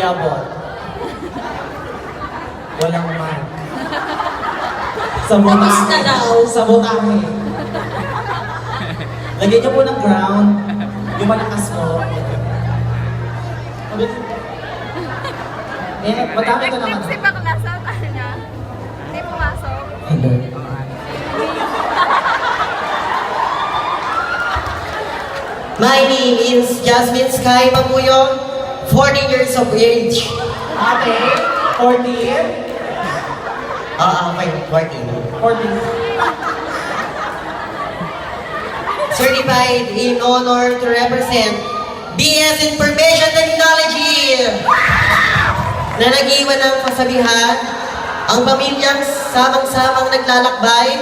Malabot. Walang mark. Sa Tapos na daw. Sa butahe. Lagyan niyo po ng ground. Yung malakas mo. Eh, madami ka naman. Si bakla sa ano niya? Hindi pumasok. Hello. My name is Jasmine Sky Mabuyong, 40 years of age. Ate, 14? Okay, 14. 14. Certified in honor to represent BS Information Technology na nag-iwan ng kasabihan, ang pamilyang samang-samang naglalakbay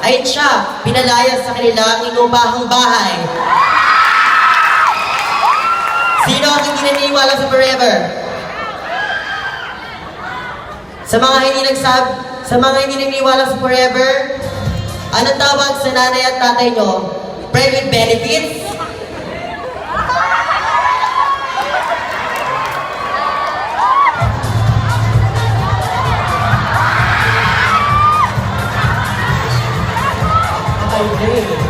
ay siya pinalayas sa kanilang inubahang bahay. Sino ang hindi naniniwala sa forever? Sa mga hindi naniniwala sa forever, anong tawag sa nanay at tatay nyo? Private benefits? Okay.